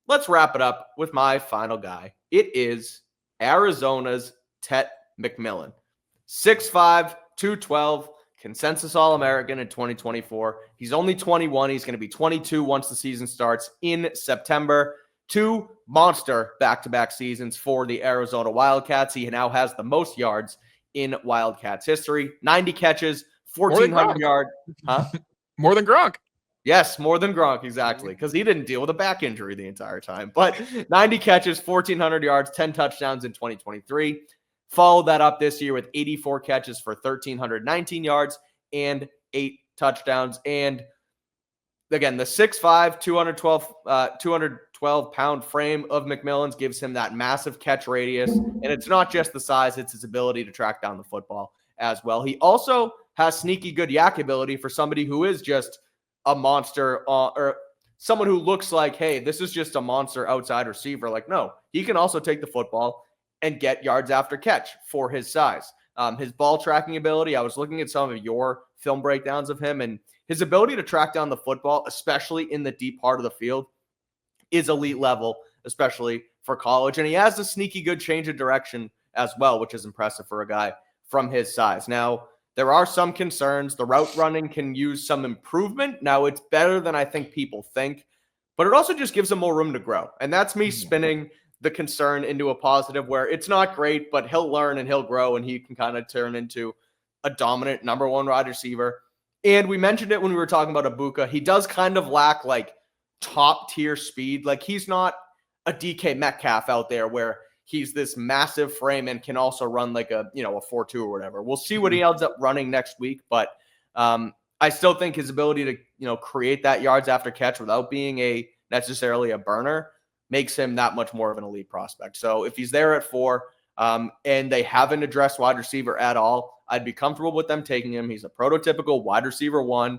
let's wrap it up with my final guy. It is Arizona's Tet McMillan. 6'5", 212, consensus All-American in 2024. He's only 21. He's going to be 22 once the season starts in September. 2 monster back-to-back seasons for the Arizona Wildcats. He now has the most yards in Wildcats history. 90 catches, 1,400 yards. Huh? More than Gronk. Yes, more than Gronk, exactly, because he didn't deal with a back injury the entire time. But 90 catches, 1,400 yards, 10 touchdowns in 2023. Followed that up this year with 84 catches for 1,319 yards and 8 touchdowns. And again, the 6'5", 212-pound frame of McMillan's gives him that massive catch radius. And it's not just the size, it's his ability to track down the football as well. He also has sneaky good yak ability for somebody who is just a monster or someone who looks like, hey, this is just a monster outside receiver. Like, no, he can also take the football and get yards after catch for his size. His ball tracking ability, I was looking at some of your film breakdowns of him, and his ability to track down the football, especially in the deep part of the field, is elite level, especially for college. And he has a sneaky good change of direction as well, which is impressive for a guy from his size. Now, there are some concerns. The route running can use some improvement. Now, it's better than I think people think, but it also just gives him more room to grow. And that's me spinning the concern into a positive where it's not great, but he'll learn and he'll grow and he can kind of turn into a dominant number 1 wide receiver. And we mentioned it when we were talking about Ibuka. He does kind of lack like top tier speed. Like he's not a DK Metcalf out there where he's this massive frame and can also run like a 4.2 or whatever. We'll see what he ends up running next week, but I still think his ability to, create that yards after catch without being necessarily a burner makes him that much more of an elite prospect. So if he's there at 4 and they haven't addressed wide receiver at all, I'd be comfortable with them taking him. He's a prototypical wide receiver 1.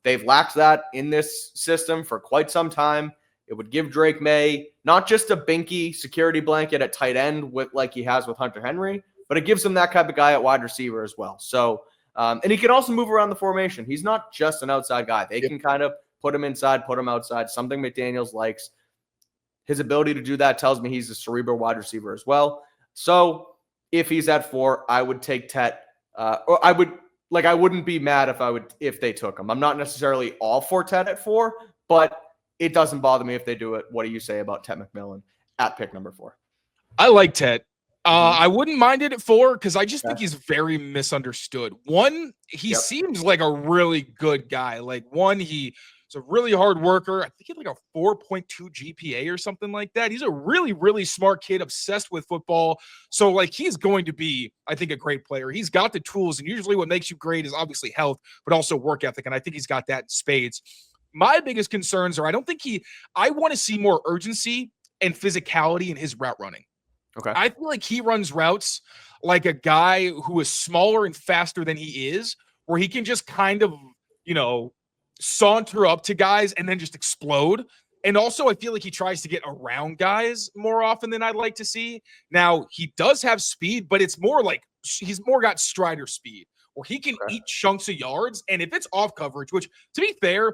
They've lacked that in this system for quite some time. It would give Drake May not just a binky security blanket at tight end with like he has with Hunter Henry, but it gives him that type of guy at wide receiver as well. So, and he can also move around the formation. He's not just an outside guy. They can kind of put him inside, put him outside, something McDaniels likes. His ability to do that tells me he's a cerebral wide receiver as well. So if he's at 4, I would take Tet. Or I wouldn't be mad if they took him. I'm not necessarily all for Tet at 4, but it doesn't bother me if they do it. What do you say about Tet McMillan at pick number 4? I like Tet. I wouldn't mind it at 4 because I just think he's very misunderstood. One, he seems like a really good guy. Like he's a really hard worker. I think he had like a 4.2 GPA or something like that. He's a really, really smart kid, obsessed with football. So like he's going to be, I think, a great player. He's got the tools, and usually what makes you great is obviously health, but also work ethic. And I think he's got that in spades. My biggest concerns are I want to see more urgency and physicality in his route running. Okay. I feel like he runs routes like a guy who is smaller and faster than he is, where he can just kind of, saunter up to guys and then just explode. And also, I feel like he tries to get around guys more often than I'd like to see. Now, he does have speed, but it's more like he's more got strider speed, where he can eat chunks of yards. And if it's off coverage, which, to be fair,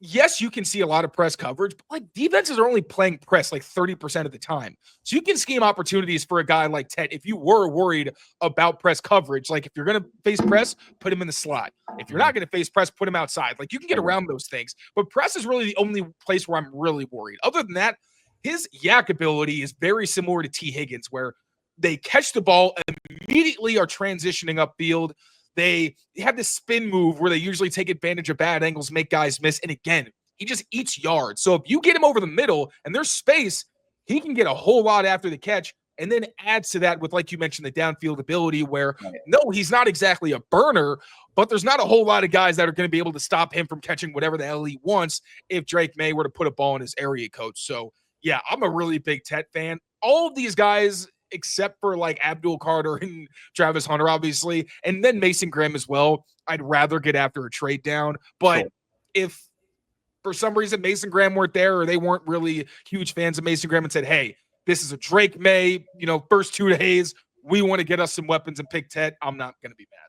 yes, you can see a lot of press coverage, but like defenses are only playing press like 30% of the time. So you can scheme opportunities for a guy like Tet if you were worried about press coverage. Like if you're going to face press, put him in the slot. If you're not going to face press, put him outside. Like you can get around those things. But press is really the only place where I'm really worried. Other than that, his yak ability is very similar to T. Higgins, where they catch the ball and immediately are transitioning upfield. They have this spin move where they usually take advantage of bad angles, make guys miss. And again, he just eats yards. So if you get him over the middle and there's space, he can get a whole lot after the catch, and then adds to that with, like you mentioned, the downfield ability where, no, he's not exactly a burner, but there's not a whole lot of guys that are going to be able to stop him from catching whatever the hell he wants if Drake May were to put a ball in his area coach. So, yeah, I'm a really big Tet fan. All of these guys, except for like Abdul Carter and Travis Hunter, obviously, and then Mason Graham as well, I'd rather get after a trade down. But if for some reason Mason Graham weren't there, or they weren't really huge fans of Mason Graham and said, hey, this is a Drake May, first 2 days, we want to get us some weapons and pick Tet, I'm not going to be mad.